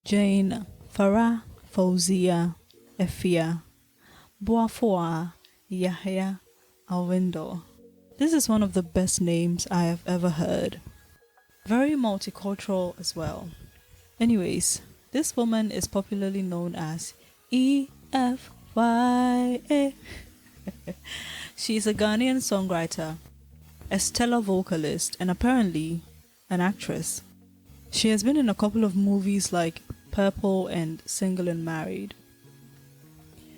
Jane, Farah, Fauzia, Efya, Boafoa, Yahya, Alwindo. This is one of the best names I have ever heard. Very multicultural as well. Anyways, this woman is popularly known as Efya. She is a Ghanaian songwriter, a stellar vocalist, and apparently an actress. She has been in a couple of movies like Purple and Single and Married.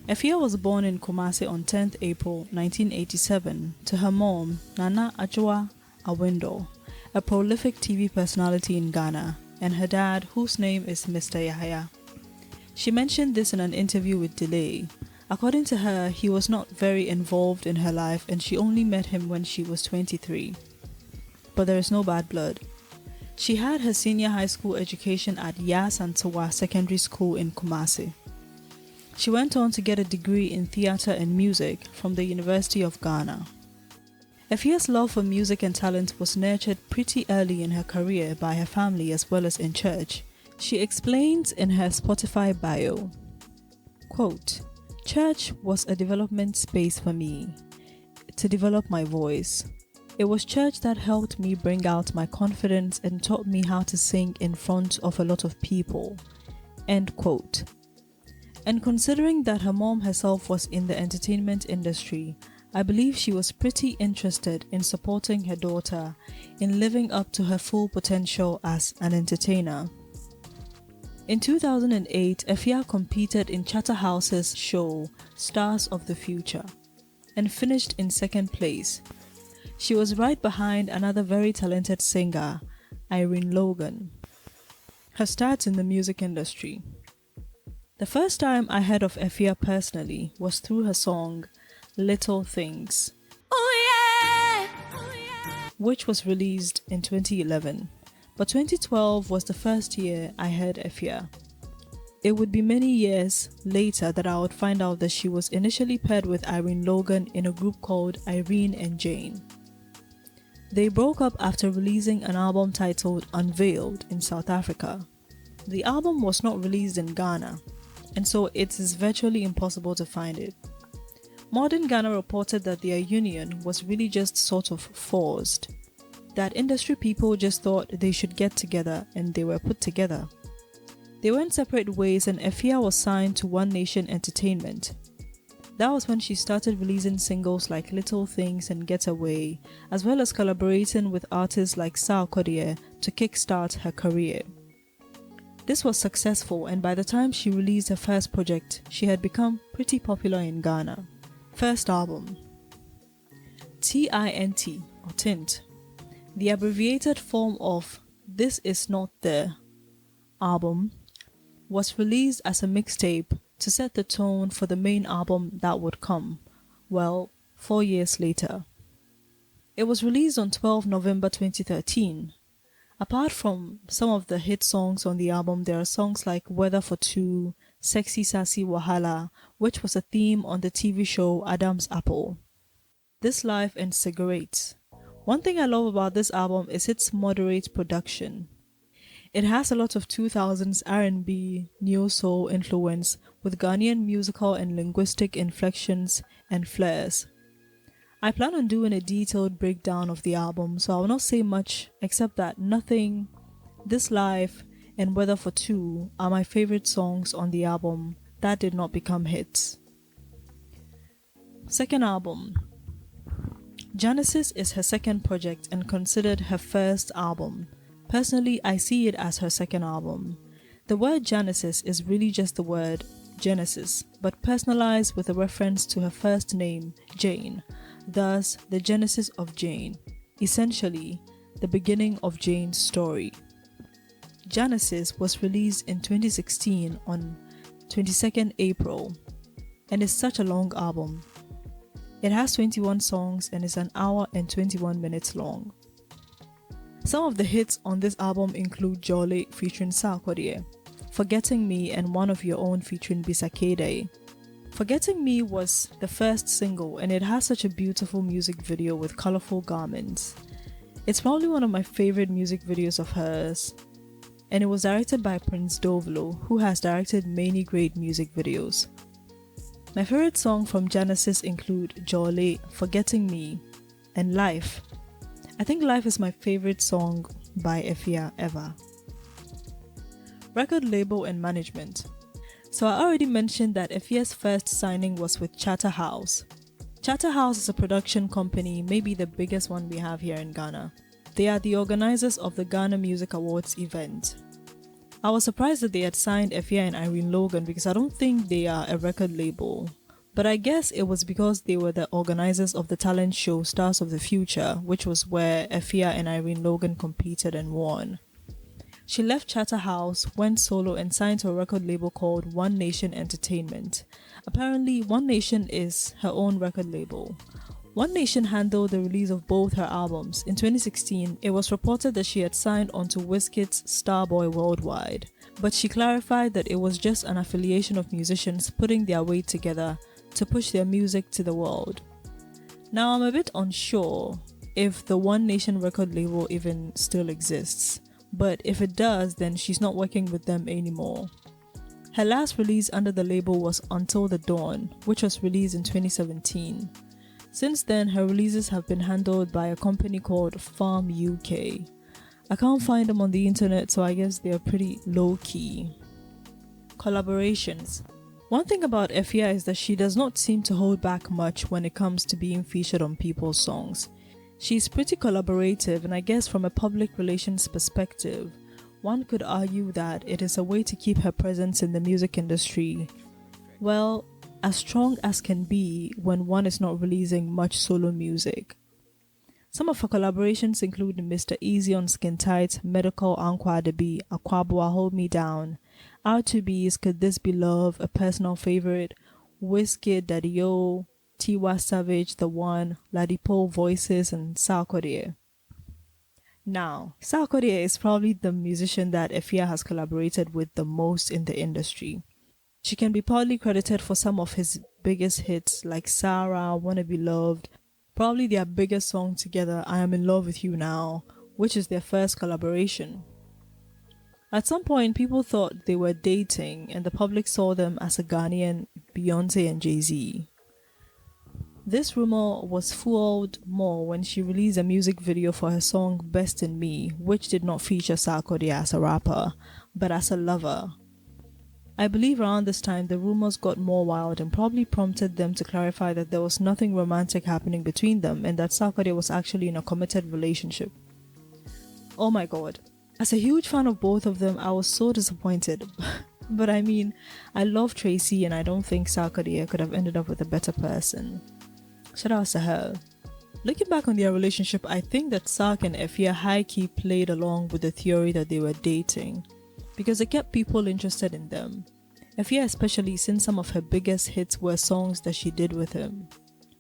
Efya was born in Kumasi on 10th April 1987 to her mom, Nana Ajua Awindo, a prolific TV personality in Ghana, and her dad, whose name is Mr. Yahya. She mentioned this in an interview with Delay. According to her, he was not very involved in her life and she only met him when she was 23. But there is no bad blood. She had her senior high school education at Yasantawa Secondary School in Kumasi. She went on to get a degree in theatre and music from the University of Ghana. Efya's love for music and talent was nurtured pretty early in her career by her family as well as in church. She explains in her Spotify bio, quote, "Church was a development space for me to develop my voice. It was church that helped me bring out my confidence and taught me how to sing in front of a lot of people." End quote. And considering that her mom herself was in the entertainment industry, I believe she was pretty interested in supporting her daughter in living up to her full potential as an entertainer. In 2008, Efya competed in Chatterhouse's show Stars of the Future and finished in second place. She was right behind another very talented singer, Irene Logan. Her start in the music industry. The first time I heard of Efya personally was through her song Little Things, which was released in 2011. But 2012 was the first year I heard Efya. It would be many years later that I would find out that she was initially paired with Irene Logan in a group called Irene and Jane. They broke up after releasing an album titled Unveiled in South Africa. The album was not released in Ghana, and so it is virtually impossible to find it. Modern Ghana reported that their union was really just sort of forced, that industry people just thought they should get together and they were put together. They went separate ways and Efya was signed to One Nation Entertainment. That was when she started releasing singles like Little Things and Get Away, as well as collaborating with artists like Sao Kodie to kickstart her career. This was successful, and by the time she released her first project, she had become pretty popular in Ghana. First album, TINT or Tint, the abbreviated form of This Is Not The album, was released as a mixtape to set the tone for the main album that would come, 4 years later. It was released on 12 November 2013. Apart from some of the hit songs on the album, there are songs like Weather for Two, Sexy Sassy Wahala, which was a theme on the TV show Adam's Apple, This Life and Cigarettes. One thing I love about this album is its moderate production. It has a lot of 2000s R&B, neo-soul influence with Ghanaian musical and linguistic inflections and flares. I plan on doing a detailed breakdown of the album, so I will not say much except that Nothing, This Life, and Weather for Two are my favorite songs on the album that did not become hits. Second album. Genesis is her second project and considered her first album. Personally, I see it as her second album. The word Genesis is really just the word Genesis, but personalized with a reference to her first name, Jane. Thus, the genesis of Jane, essentially the beginning of Jane's story. Genesis was released in 2016 on 22nd April and is such a long album. It has 21 songs and is an hour and 21 minutes long. Some of the hits on this album include Jolly featuring Sao Kodie, Forgetting Me, and One of Your Own featuring Bisakede. Forgetting Me was the first single and it has such a beautiful music video with colorful garments. It's probably one of my favorite music videos of hers. and it was directed by Prince Dovlo, who has directed many great music videos. My favorite song from Genesis include Jolly, Forgetting Me, and Life. I think Life is my favorite song by Efya ever. Record label and management. So I already mentioned that Efya's first signing was with Charterhouse. Charterhouse is a production company, maybe the biggest one we have here in Ghana. They are the organizers of the Ghana Music Awards event. I was surprised that they had signed Efya and Irene Logan because I don't think they are a record label. But I guess it was because they were the organizers of the talent show Stars of the Future, which was where Efya and Irene Logan competed and won. She left Charterhouse, went solo and signed to a record label called One Nation Entertainment. Apparently, One Nation is her own record label. One Nation handled the release of both her albums. In 2016, it was reported that she had signed onto Wizkid's Starboy Worldwide, but she clarified that it was just an affiliation of musicians putting their weight together to push their music to the world. Now I'm a bit unsure if the One Nation record label even still exists, but if it does, then she's not working with them anymore. Her last release under the label was Until the Dawn, which was released in 2017. Since then, her releases have been handled by a company called Farm UK. I can't find them on the internet, so I guess they're pretty low-key. Collaborations. One thing about Efya is that she does not seem to hold back much when it comes to being featured on people's songs. She's pretty collaborative, and I guess from a public relations perspective, one could argue that it is a way to keep her presence in the music industry, well, as strong as can be when one is not releasing much solo music. Some of her collaborations include Mr. Easy on Skin Tight, Medical Ankwa Debi, Akwabua Hold Me Down, R2B's Could This Be Love, a personal favorite, Wizkid, Daddy O, Tiwa Savage, The One, Ladipo Voices, and Sarkodie. Now, Sarkodie is probably the musician that Efya has collaborated with the most in the industry. She can be partly credited for some of his biggest hits like Sarah, Wanna Be Loved, probably their biggest song together, I Am in Love with You Now, which is their first collaboration. At some point, people thought they were dating and the public saw them as a Ghanaian Beyonce and Jay-Z. This rumor was fueled more when she released a music video for her song Best in Me, which did not feature Sarkodie as a rapper, but as a lover. I believe around this time the rumors got more wild and probably prompted them to clarify that there was nothing romantic happening between them and that Sarkodie was actually in a committed relationship. Oh my god. As a huge fan of both of them, I was so disappointed. But I mean, I love Tracy and I don't think Sarkodie could have ended up with a better person. Shout out to her. Looking back on their relationship, I think that Sark and Efya high-key played along with the theory that they were dating, because it kept people interested in them. Efya especially, since some of her biggest hits were songs that she did with him.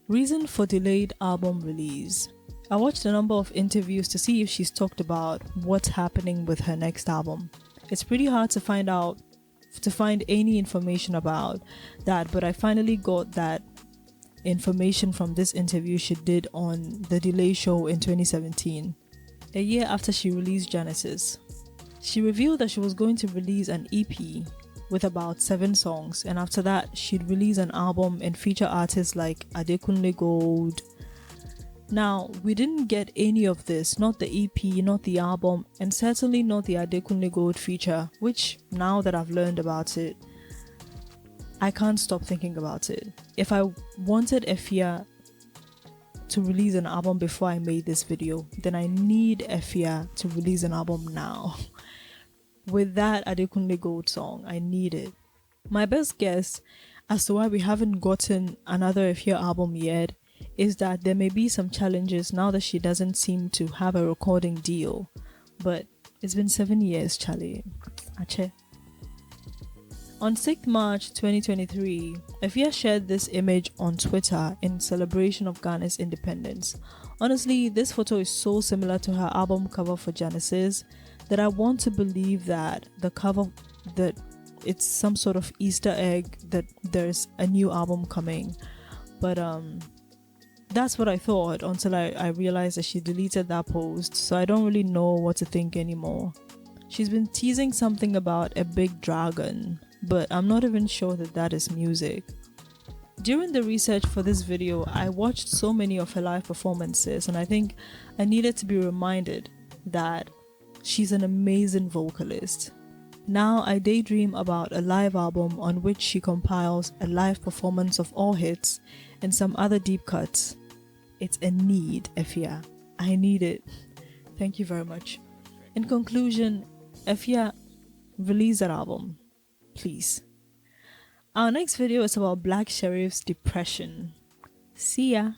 Reason for delayed album release. I watched a number of interviews to see if she's talked about what's happening with her next album. It's pretty hard to find any information about that, but I finally got that information from this interview she did on The Delay Show in 2017, a year after she released Genesis. She revealed that she was going to release an EP with about 7 songs, and after that she'd release an album and feature artists like Adekunle Gold. Now, we didn't get any of this, not the EP, not the album, and certainly not the Adekunle Gold feature, which, now that I've learned about it, I can't stop thinking about it. If I wanted Efya to release an album before I made this video, then I need Efya to release an album now. With that Adekunle Gold song, I need it. My best guess as to why we haven't gotten another Efya album yet is that there may be some challenges now that she doesn't seem to have a recording deal. But it's been 7 years, Charlie. Ache. On 6th March 2023, Efya shared this image on Twitter in celebration of Ghana's independence. Honestly, this photo is so similar to her album cover for Genesis that I want to believe that the cover, that it's some sort of Easter egg that there's a new album coming. But that's what I thought until I realized that she deleted that post, so I don't really know what to think anymore. She's been teasing something about a big dragon, but I'm not even sure that that is music. During the research for this video, I watched so many of her live performances, and I think I needed to be reminded that she's an amazing vocalist. Now I daydream about a live album on which she compiles a live performance of all hits and some other deep cuts. It's a need, Efya. I need it. Thank you very much. In conclusion, Efya, release that album, please. Our next video is about Black Sherif's depression. See ya!